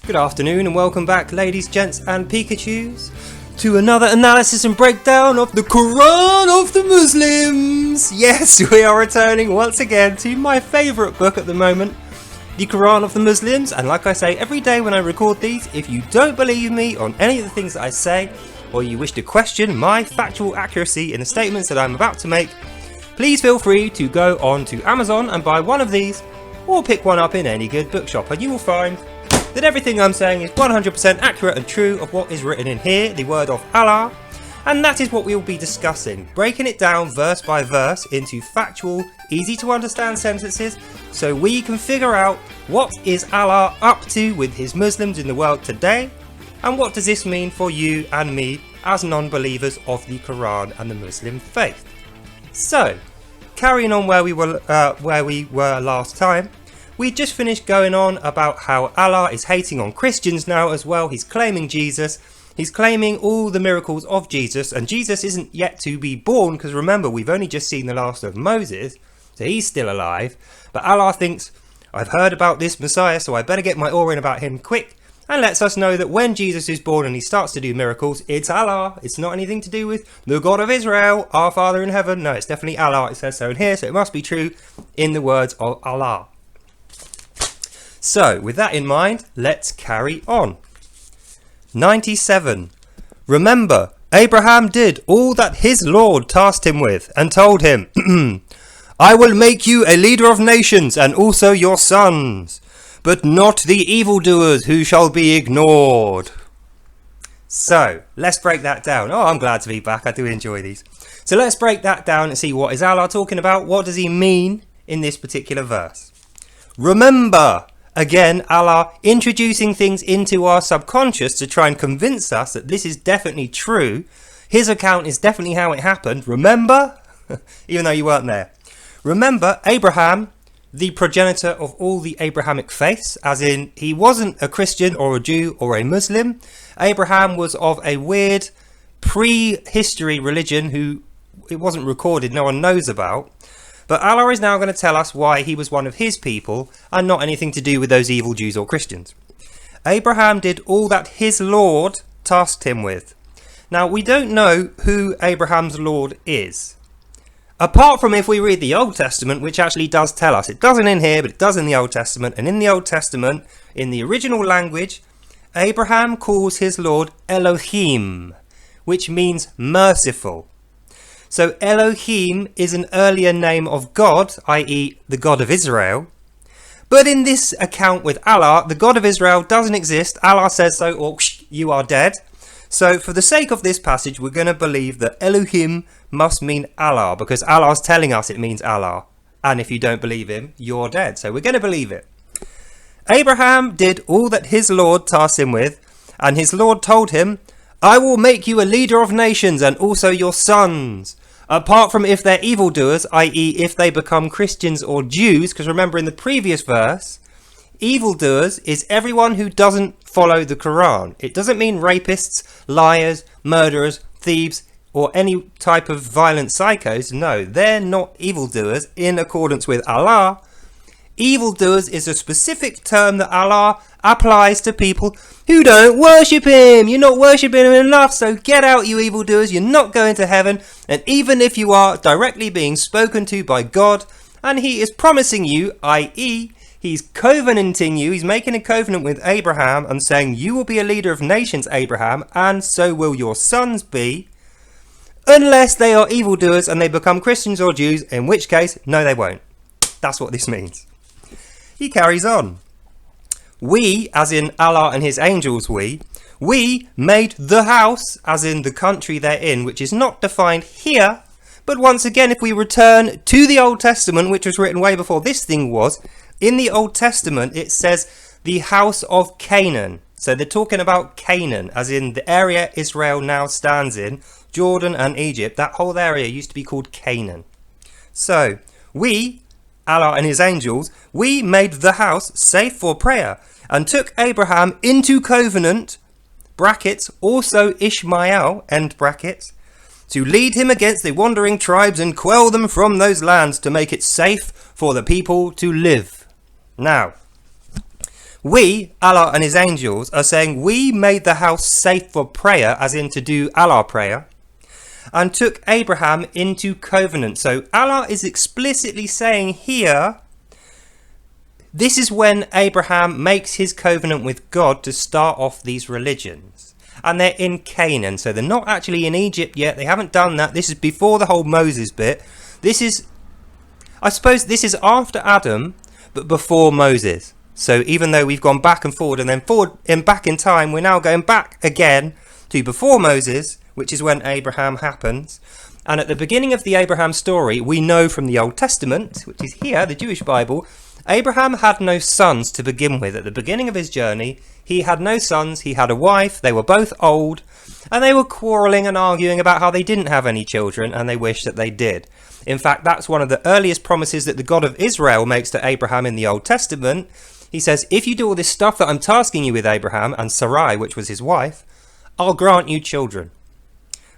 Good afternoon and welcome back, ladies, gents and Pikachus, to another analysis and breakdown of the Quran of the Muslims. Yes, we are returning once again to my favourite book at the moment, the Quran of the Muslims. And like I say every day when I record these, if you don't believe me on any of the things that I say, or you wish to question my factual accuracy in the statements that I'm about to make, please feel free to go on to Amazon and buy one of these, or pick one up in any good bookshop, and you will find that everything I'm saying is 100% accurate and true of what is written in here, the word of Allah. And that is what we will be discussing, breaking it down verse by verse into factual, easy to understand sentences, so we can figure out what is Allah up to with his Muslims in the world today, and what does this mean for you and me as non-believers of the Quran and the Muslim faith. So, carrying on where we were last time, we just finished going on about how Allah is hating on Christians now as well. He's claiming Jesus. He's claiming all the miracles of Jesus, and Jesus isn't yet to be born, because remember, we've only just seen the last of Moses, so he's still alive. But Allah thinks, I've heard about this Messiah, so I better get my oar in about him quick, and lets us know that when Jesus is born and he starts to do miracles, it's Allah. It's not anything to do with the God of Israel, our Father in heaven. No, it's definitely Allah. It says so in here, so it must be true in the words of Allah. So, with that in mind, let's carry on. 97. Remember, Abraham did all that his Lord tasked him with, and told him, I will make you a leader of nations, and also your sons, but not the evildoers who shall be ignored. So, let's break that down. Oh, I'm glad to be back. I do enjoy these. So let's break that down and see what is Allah talking about. What does he mean in this particular verse? Remember. Again, Allah introducing things into our subconscious to try and convince us that this is definitely true. His account is definitely how it happened. Remember? Even though you weren't there. Remember, Abraham, the progenitor of all the Abrahamic faiths, as in he wasn't a Christian or a Jew or a Muslim. Abraham was of a weird pre-history religion who it wasn't recorded, no one knows about. But Allah is now going to tell us why he was one of his people and not anything to do with those evil Jews or Christians. Abraham did all that his Lord tasked him with. Now, we don't know who Abraham's Lord is. Apart from if we read the Old Testament, which actually does tell us. It doesn't in here, but it does in the Old Testament. And in the Old Testament, in the original language, Abraham calls his Lord Elohim, which means merciful. So Elohim is an earlier name of God, i.e. the God of Israel. But in this account with Allah, the God of Israel doesn't exist. Allah says so, or you are dead. So for the sake of this passage, we're going to believe that Elohim must mean Allah, because Allah's telling us it means Allah. And if you don't believe him, you're dead. So we're going to believe it. Abraham did all that his Lord tasked him with, and his Lord told him, I will make you a leader of nations and also your sons. Apart from if they're evildoers, i.e. if they become Christians or Jews, because remember in the previous verse, evildoers is everyone who doesn't follow the Quran. It doesn't mean rapists, liars, murderers, thieves, or any type of violent psychos. No, they're not evildoers in accordance with Allah. Evildoers is a specific term that Allah applies to people who don't worship him. You're not worshipping him enough, so get out, you evildoers. You're not going to heaven. And even if you are directly being spoken to by God, and he is promising you, i.e. he's covenanting you, he's making a covenant with Abraham and saying, you will be a leader of nations, Abraham, and so will your sons be, unless they are evildoers and they become Christians or Jews, in which case, no, they won't. That's what this means. He carries on. We, as in Allah and his angels, we made the house, as in the country they're in, which is not defined here. But once again, if we return to the Old Testament, which was written way before this thing was, in the Old Testament it says the house of Canaan. So they're talking about Canaan, as in the area Israel now stands in, Jordan and Egypt. That whole area used to be called Canaan. So we, Allah and his angels, we made the house safe for prayer and took Abraham into covenant, brackets, also Ishmael, end brackets, to lead him against the wandering tribes and quell them from those lands to make it safe for the people to live. Now, We, Allah and his angels, are saying we made the house safe for prayer, as in to do Allah prayer, and took Abraham into covenant. So Allah is explicitly saying here, this is when Abraham makes his covenant with God to start off these religions. And they're in Canaan, so they're not actually in Egypt yet. They haven't done that. This is before the whole Moses bit. This is, I suppose this is after Adam, but before Moses. So even though we've gone back and forward and then forward and back in time, we're now going back again to before Moses, which is when Abraham happens. And at the beginning of the Abraham story, we know from the Old Testament, which is here, the Jewish Bible, Abraham had no sons to begin with. At the beginning of his journey, he had no sons, he had a wife, they were both old, and they were quarrelling and arguing about how they didn't have any children, and they wished that they did. In fact, that's one of the earliest promises that the God of Israel makes to Abraham in the Old Testament. He says, if you do all this stuff that I'm tasking you with, Abraham, and Sarai, which was his wife, I'll grant you children.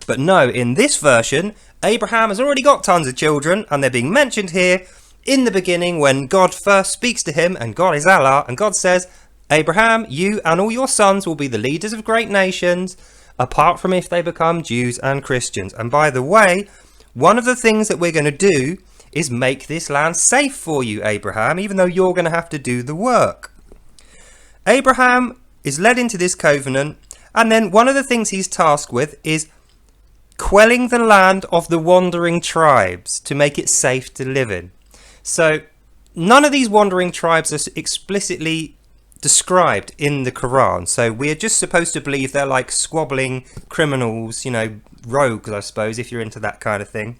But no, in this version, Abraham has already got tons of children, and they're being mentioned here in the beginning when God first speaks to him, and God is Allah, and God says, Abraham, you and all your sons will be the leaders of great nations, apart from if they become Jews and Christians. And by the way, one of the things that we're going to do is make this land safe for you, Abraham, even though you're going to have to do the work. Abraham is led into this covenant, and then one of the things he's tasked with is quelling the land of the wandering tribes to make it safe to live in. So none of these wandering tribes are explicitly described in the Quran. So we're just supposed to believe they're like squabbling criminals, you know, rogues, I suppose, if you're into that kind of thing.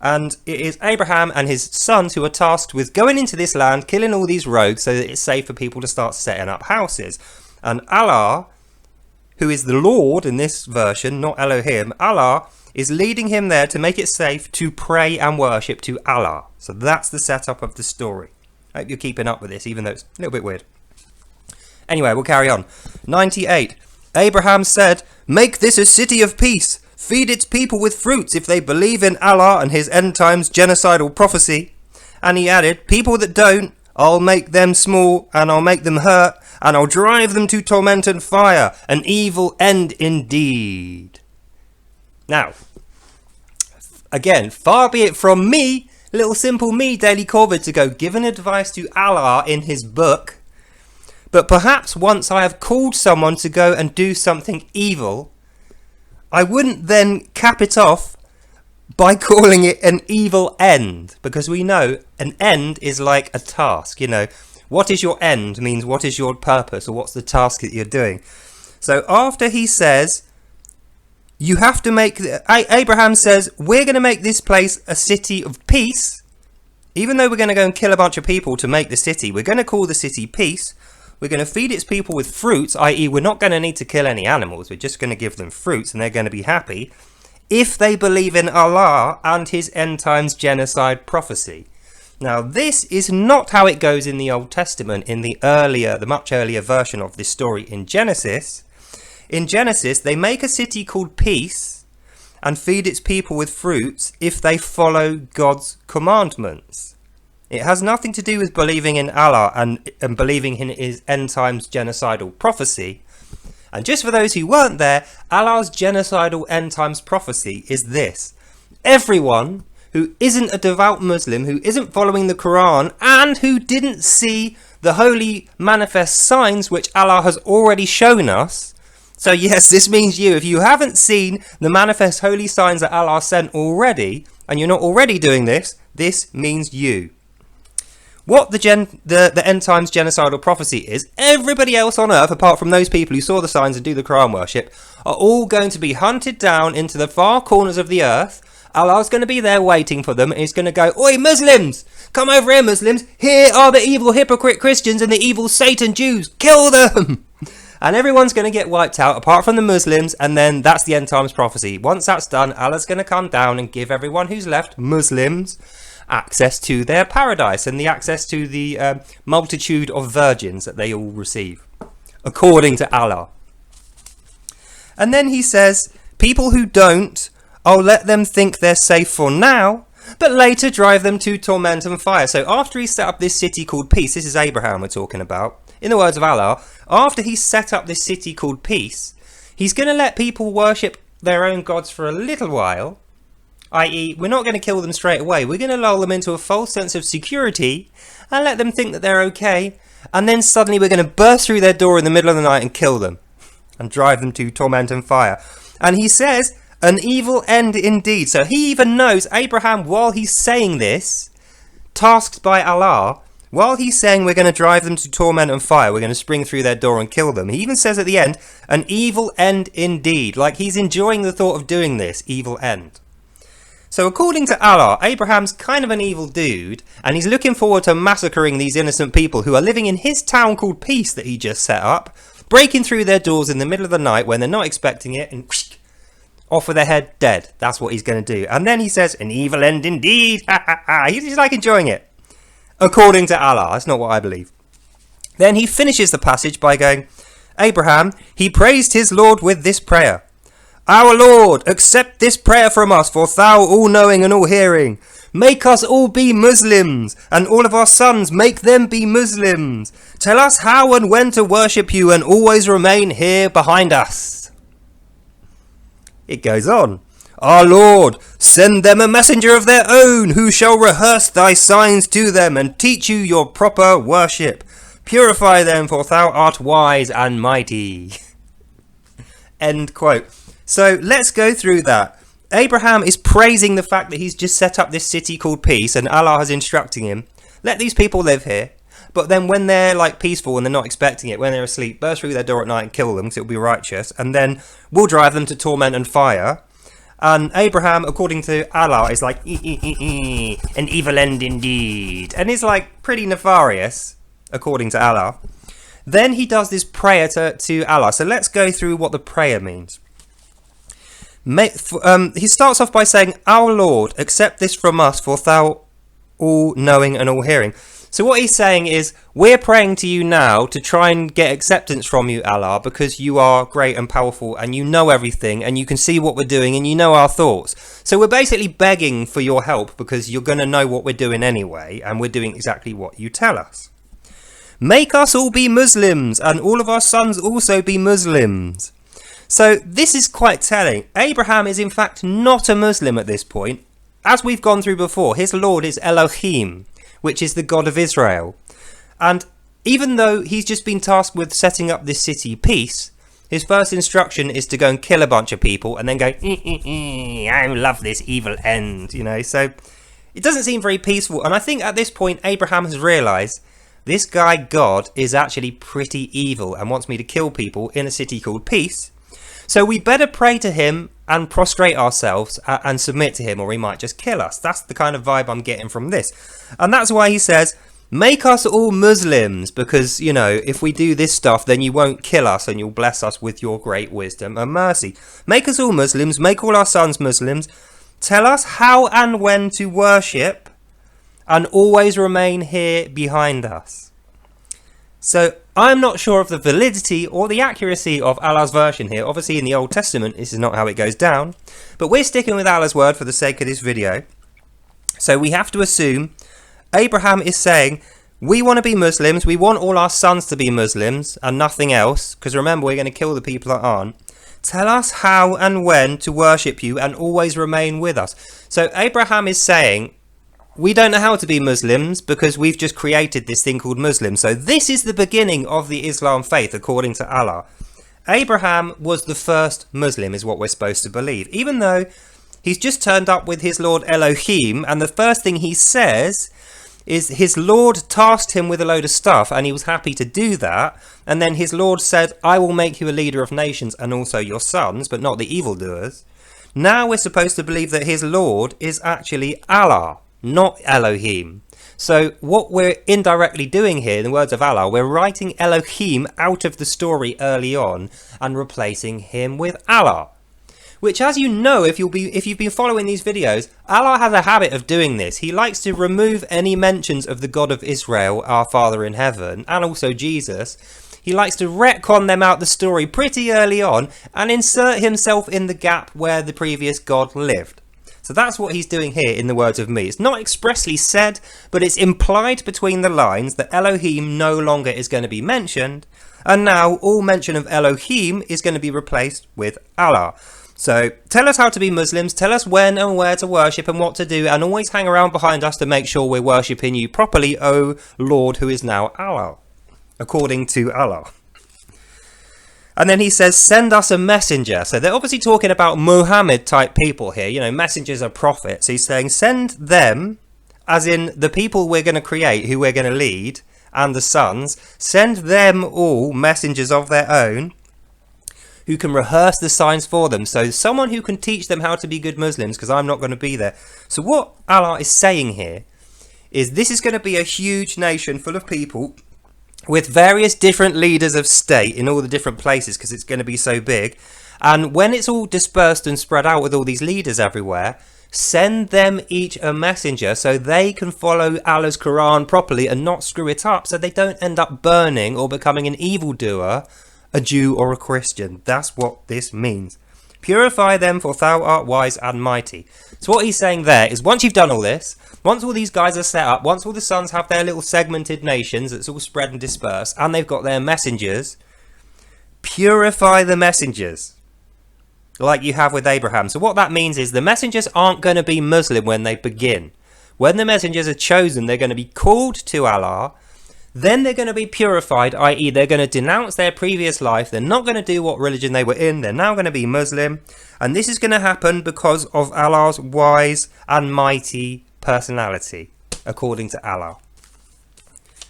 And it is Abraham and his sons who are tasked with going into this land, killing all these rogues so that it's safe for people to start setting up houses. And Allah, who is the Lord in this version, not Elohim, Allah is leading him there to make it safe to pray and worship to Allah. So that's the setup of the story. I hope you're keeping up with this, even though it's a little bit weird. Anyway, we'll carry on. 98. Abraham said, make this a city of peace. Feed its people with fruits if they believe in Allah and his end times genocidal prophecy. And he added, people that don't, I'll make them small and I'll make them hurt and I'll drive them to torment and fire, an evil end indeed. Now, again, far be it from me, little simple me, Daily Corvid, to go giving advice to Allah in his book. But perhaps once I have called someone to go and do something evil, I wouldn't then cap it off by calling it an evil end, because we know an end is like a task. You know, what is your end means what is your purpose, or what's the task that you're doing. So after he says, you have to make, Abraham says, we're going to make this place a city of peace. Even though we're going to go and kill a bunch of people to make the city, we're going to call the city peace. We're going to feed its people with fruits, i.e. we're not going to need to kill any animals. We're just going to give them fruits and they're going to be happy if they believe in Allah and his end times genocide prophecy. Now, this is not how it goes in the Old Testament, in the much earlier version of this story in Genesis. In Genesis, they make a city called Peace and feed its people with fruits if they follow God's commandments. It has nothing to do with believing in Allah and believing in his end times genocidal prophecy. And just for those who weren't there, Allah's genocidal end times prophecy is this. Everyone who isn't a devout Muslim, who isn't following the Quran, and who didn't see the holy manifest signs which Allah has already shown us. So yes, this means you. If you haven't seen the manifest holy signs that Allah sent already, and you're not already doing this, this means you. What the end times genocidal prophecy is, everybody else on earth, apart from those people who saw the signs and do the Quran worship, are all going to be hunted down into the far corners of the earth. Allah's going to be there waiting for them, and he's going to go, oi Muslims, come over here Muslims, here are the evil hypocrite Christians and the evil Satan Jews, kill them! And everyone's going to get wiped out apart from the Muslims, and then that's the end times prophecy. Once that's done, Allah's going to come down and give everyone who's left, Muslims, access to their paradise and the access to the multitude of virgins that they all receive, according to Allah. And then he says, people who don't, I'll let them think they're safe for now, but later drive them to torment and fire. So after he set up this city called Peace, this is Abraham we're talking about, in the words of Allah, after he's set up this city called peace, he's going to let people worship their own gods for a little while, i.e. we're not going to kill them straight away. We're going to lull them into a false sense of security and let them think that they're okay, and then suddenly we're going to burst through their door in the middle of the night and kill them and drive them to torment and fire. And he says, an evil end indeed. So he even knows, Abraham, while he's saying this, tasked by Allah, while he's saying we're going to drive them to torment and fire, we're going to spring through their door and kill them, he even says at the end, an evil end indeed. Like he's enjoying the thought of doing this evil end. So according to Allah, Abraham's kind of an evil dude, and he's looking forward to massacring these innocent people who are living in his town called Peace that he just set up, breaking through their doors in the middle of the night when they're not expecting it, and whoosh, off with their head dead. That's what he's going to do. And then he says, an evil end indeed. He's like enjoying it. According to Allah. That's not what I believe. Then he finishes the passage by going, Abraham, he praised his Lord with this prayer. Our Lord, accept this prayer from us, for thou all-knowing and all-hearing. Make us all be Muslims, and all of our sons make them be Muslims. Tell us how and when to worship you, and always remain here behind us. It goes on. Our Lord, send them a messenger of their own, who shall rehearse thy signs to them, and teach you your proper worship. Purify them, for thou art wise and mighty. End quote. So let's go through that. Abraham is praising the fact that he's just set up this city called Peace, and Allah is instructing him, let these people live here, but then when they're like peaceful and they're not expecting it, when they're asleep, burst through their door at night and kill them because it'll be righteous, and then we'll drive them to torment and fire. And Abraham, according to Allah, is like, an evil end indeed, and is like pretty nefarious, according to Allah. Then he does this prayer to Allah. So let's go through what the prayer means. He starts off by saying, our Lord, accept this from us, for thou all-knowing and all-hearing. So what he's saying is, we're praying to you now to try and get acceptance from you, Allah, because you are great and powerful, and you know everything, and you can see what we're doing, and you know our thoughts. So we're basically begging for your help, because you're going to know what we're doing anyway, and we're doing exactly what you tell us. Make us all be Muslims, and all of our sons also be Muslims. So this is quite telling. Abraham is in fact not a Muslim at this point. As we've gone through before, his Lord is Elohim, which is the God of Israel. And even though he's just been tasked with setting up this city Peace, his first instruction is to go and kill a bunch of people and then go, I love this evil end, you know. So it doesn't seem very peaceful. And I think at this point, Abraham has realised this guy God is actually pretty evil and wants me to kill people in a city called Peace. So we better pray to him and prostrate ourselves and submit to him, or he might just kill us. That's the kind of vibe I'm getting from this. And that's why he says, make us all Muslims, because, you know, if we do this stuff, then you won't kill us and you'll bless us with your great wisdom and mercy. Make us all Muslims, make all our sons Muslims. Tell us how and when to worship, and always remain here behind us. So I'm not sure of the validity or the accuracy of Allah's version here. Obviously in the Old Testament this is not how it goes down, but we're sticking with Allah's word for the sake of this video. So we have to assume Abraham is saying, we want to be Muslims, we want all our sons to be Muslims and nothing else, because remember, we're going to kill the people that aren't. Tell us how and when to worship you and always remain with us. So Abraham is saying, we don't know how to be Muslims because we've just created this thing called Muslim. So this is the beginning of the Islam faith, according to Allah. Abraham was the first Muslim, is what we're supposed to believe, even though he's just turned up with his Lord Elohim, and the first thing he says is his Lord tasked him with a load of stuff and he was happy to do that, and then his Lord said, I will make you a leader of nations and also your sons, but not the evildoers. Now we're supposed to believe that his Lord is actually Allah, not Elohim. So what we're indirectly doing here, in the words of Allah, we're writing Elohim out of the story early on and replacing him with Allah. Which, as you know, if you've been following these videos, Allah has a habit of doing this. He likes to remove any mentions of the God of Israel, our Father in heaven, and also Jesus. He likes to retcon them out the story pretty early on and insert himself in the gap where the previous God lived. So that's what he's doing here in the words of me. It's not expressly said, but it's implied between the lines that Elohim no longer is going to be mentioned, and now all mention of Elohim is going to be replaced with Allah. So tell us how to be Muslims, tell us when and where to worship and what to do, and always hang around behind us to make sure we're worshipping you properly, O Lord, who is now Allah, according to Allah. And then he says, send us a messenger. So they're obviously talking about Muhammad type people here. You know, messengers are prophets. He's saying, send them, as in the people we're going to create, who we're going to lead, and the sons. Send them all messengers of their own, who can rehearse the signs for them. So someone who can teach them how to be good Muslims, because I'm not going to be there. So what Allah is saying here is this is going to be a huge nation full of people with various different leaders of state in all the different places, because it's going to be so big. And when it's all dispersed and spread out with all these leaders everywhere, send them each a messenger so they can follow Allah's Quran properly and not screw it up, so they don't end up burning or becoming an evildoer, a Jew or a Christian. That's what this means. Purify them, for thou art wise and mighty. So what he's saying there is, once you've done all this, once all these guys are set up, once all the sons have their little segmented nations that's all spread and dispersed, and they've got their messengers, purify the messengers, like you have with Abraham. So what that means is the messengers aren't going to be Muslim when they begin. When the messengers are chosen, they're going to be called to Allah. Then they're going to be purified, i.e. they're going to denounce their previous life. They're not going to do what religion they were in. They're now going to be Muslim. And this is going to happen because of Allah's wise and mighty personality, according to Allah.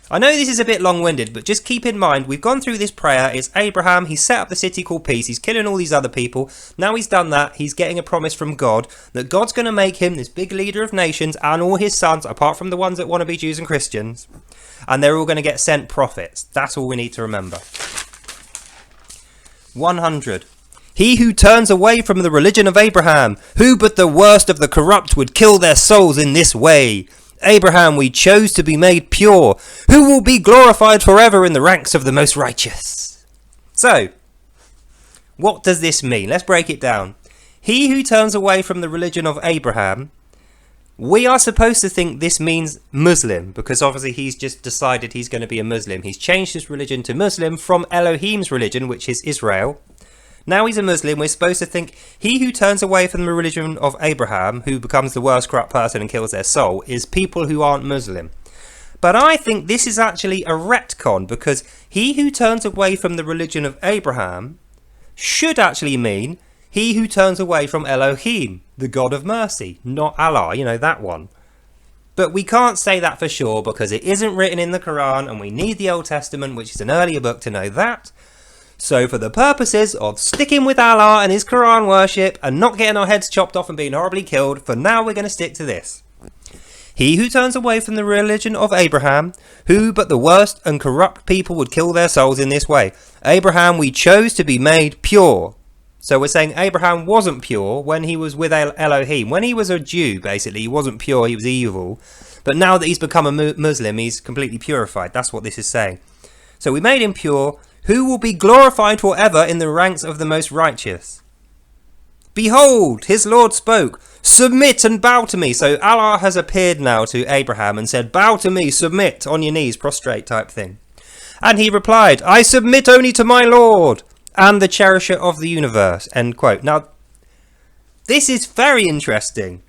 I know this is a bit long-winded, but just keep in mind, we've gone through this prayer. It's Abraham. He's set up the city called Peace. He's killing all these other people. Now he's done that. He's getting a promise from God that God's going to make him this big leader of nations and all his sons, apart from the ones that want to be Jews and Christians. And they're all going to get sent prophets. That's all we need to remember. 100. He who turns away from the religion of Abraham, who but the worst of the corrupt would kill their souls in this way? Abraham we chose to be made pure, who will be glorified forever in the ranks of the most righteous. So, what does this mean? Let's break it down. He who turns away from the religion of Abraham, we are supposed to think this means Muslim, because obviously he's just decided he's going to be a Muslim. He's changed his religion to Muslim from Elohim's religion, which is Israel. Now he's a Muslim. We're supposed to think he who turns away from the religion of Abraham, who becomes the worst corrupt person and kills their soul, is people who aren't Muslim. But I think this is actually a retcon, because he who turns away from the religion of Abraham should actually mean he who turns away from Elohim, the God of mercy, not Allah, you know, that one. But we can't say that for sure because it isn't written in the Quran, and we need the Old Testament, which is an earlier book, to know that. So for the purposes of sticking with Allah and his Quran worship and not getting our heads chopped off and being horribly killed, for now we're going to stick to this. He who turns away from the religion of Abraham, who but the worst and corrupt people would kill their souls in this way? Abraham we chose to be made pure. So we're saying Abraham wasn't pure when he was with Elohim. When he was a Jew, basically, he wasn't pure, he was evil. But now that he's become a Muslim, he's completely purified. That's what this is saying. So we made him pure, who will be glorified forever in the ranks of the most righteous. Behold, his Lord spoke, submit and bow to me. So Allah has appeared now to Abraham and said, bow to me, submit, on your knees, prostrate type thing. And he replied, I submit only to my Lord and the cherisher of the universe, end quote. Now, this is very interesting.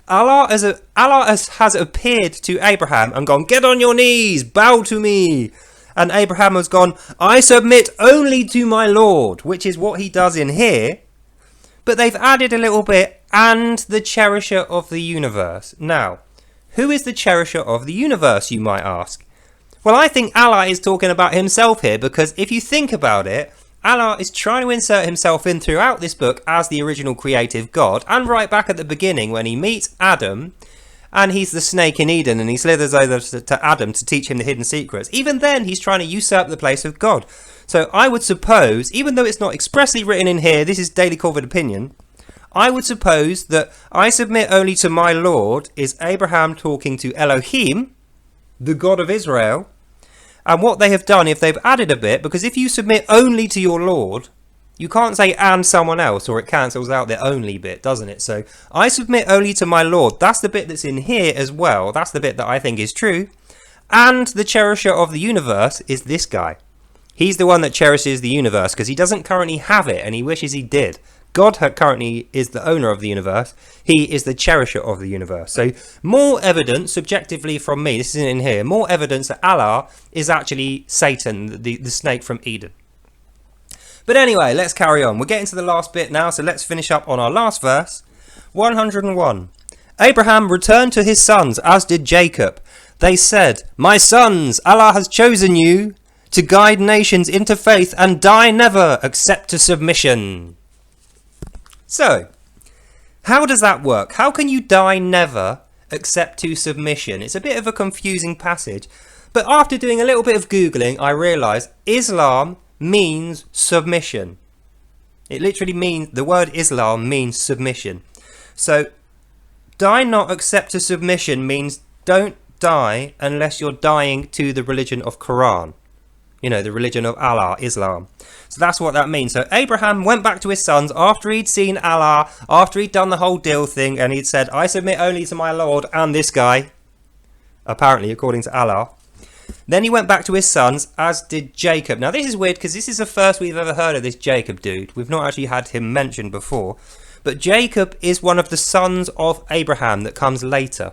Allah has appeared to Abraham and gone, get on your knees, bow to me. And Abraham has gone, I submit only to my Lord, which is what he does in here. But they've added a little bit, and the cherisher of the universe. Now, who is the cherisher of the universe, you might ask? Well, I think Allah is talking about himself here, because if you think about it, Allah is trying to insert himself in throughout this book as the original creative God, and right back at the beginning when he meets Adam, and he's the snake in Eden, and he slithers over to Adam to teach him the hidden secrets. Even then, he's trying to usurp the place of God. So I would suppose, even though it's not expressly written in here, this is Daily Corvid opinion, I would suppose that I submit only to my Lord is Abraham talking to Elohim, the God of Israel, and what they have done, if they've added a bit, because if you submit only to your Lord, You can't say and someone else, or it cancels out the only bit, doesn't it? So I submit only to my Lord. That's the bit that's in here as well. That's the bit that I think is true. And the cherisher of the universe is this guy. He's the one that cherishes the universe because he doesn't currently have it and he wishes he did. God currently is the owner of the universe. He is the cherisher of the universe. So more evidence, subjectively from me, this isn't in here, more evidence that Allah is actually Satan, the snake from Eden. But anyway, let's carry on. We're getting to the last bit now, so let's finish up on our last verse. 101. Abraham returned to his sons, as did Jacob. They said, "My sons, Allah has chosen you to guide nations into faith and die never except to submission." So, how does that work? How can you die never except to submission? It's a bit of a confusing passage. But after doing a little bit of Googling, I realised Islam means submission. It literally means, the word Islam means submission. So, die not except to submission means don't die unless you're dying to the religion of Quran. You know, the religion of Allah, Islam. So that's what that means. So Abraham went back to his sons after he'd seen Allah, after he'd done the whole deal thing, and he'd said, "I submit only to my Lord and this guy," apparently according to Allah. Then he went back to his sons, as did Jacob. Now this is weird because this is the first we've ever heard of this Jacob dude. We've not actually had him mentioned before. But Jacob is one of the sons of Abraham that comes later.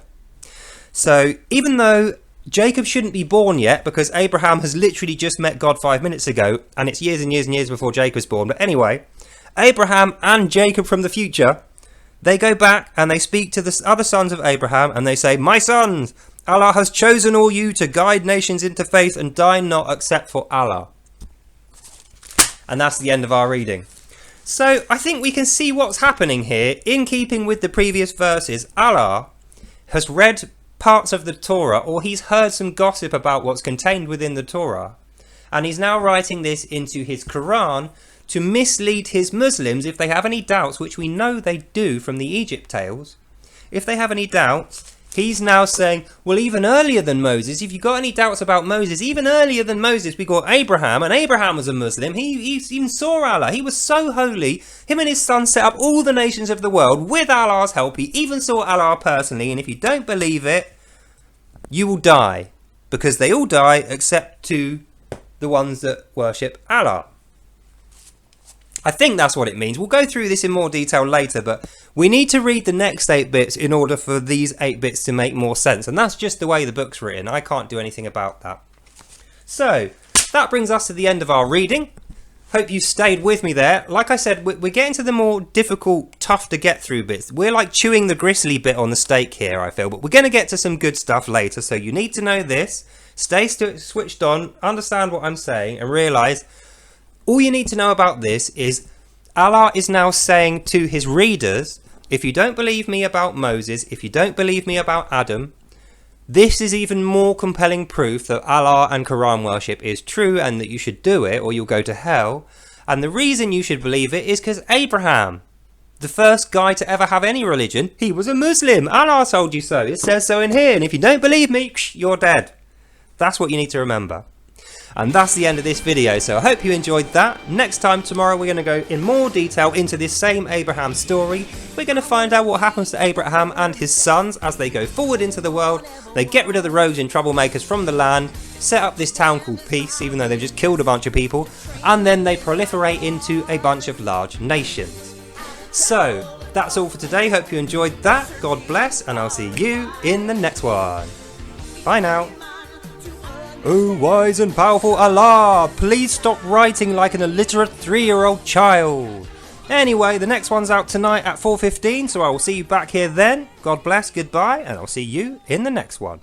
So even though Jacob shouldn't be born yet, because Abraham has literally just met God 5 minutes ago, and it's years and years and years before Jacob's born. But anyway, Abraham and Jacob from the future, they go back and they speak to the other sons of Abraham and they say, "My sons, Allah has chosen all you to guide nations into faith and die not except for Allah." And that's the end of our reading. So I think we can see what's happening here. In keeping with the previous verses, Allah has read parts of the Torah, or he's heard some gossip about what's contained within the Torah, and he's now writing this into his Quran to mislead his Muslims if they have any doubts, which we know they do from the Egypt tales. If they have any doubts, he's now saying, well, even earlier than Moses, if you've got any doubts about Moses, even earlier than Moses, we got Abraham, and Abraham was a Muslim. He even saw Allah. He was so holy. Him and his son set up all the nations of the world with Allah's help. He even saw Allah personally, and if you don't believe it, you will die, because they all die except to the ones that worship Allah. I think that's what it means. We'll go through this in more detail later, but we need to read the next 8 bits in order for these 8 bits to make more sense. And that's just the way the book's written. I can't do anything about that. So, that brings us to the end of our reading. Hope you stayed with me there. Like I said, we're getting to the more difficult, tough to get through bits. We're like chewing the gristly bit on the steak here, I feel. But we're going to get to some good stuff later. So you need to know this. Stay switched on, understand what I'm saying, and realise all you need to know about this is Allah is now saying to his readers, if you don't believe me about Moses, if you don't believe me about Adam, this is even more compelling proof that Allah and Quran worship is true and that you should do it or you'll go to hell. And the reason you should believe it is because Abraham, the first guy to ever have any religion, he was a Muslim. Allah told you so. It says so in here. And if you don't believe me, you're dead. That's what you need to remember. And that's the end of this video, so I hope you enjoyed that. Next time, tomorrow, we're going to go in more detail into this same Abraham story. We're going to find out what happens to Abraham and his sons as they go forward into the world. They get rid of the rogues and troublemakers from the land, set up this town called Peace, even though they've just killed a bunch of people, and then they proliferate into a bunch of large nations. So, that's all for today. Hope you enjoyed that. God bless, and I'll see you in the next one. Bye now. Oh, wise and powerful Allah, please stop writing like an illiterate 3-year-old child. Anyway, the next one's out tonight at 4:15, so I will see you back here then. God bless, goodbye, and I'll see you in the next one.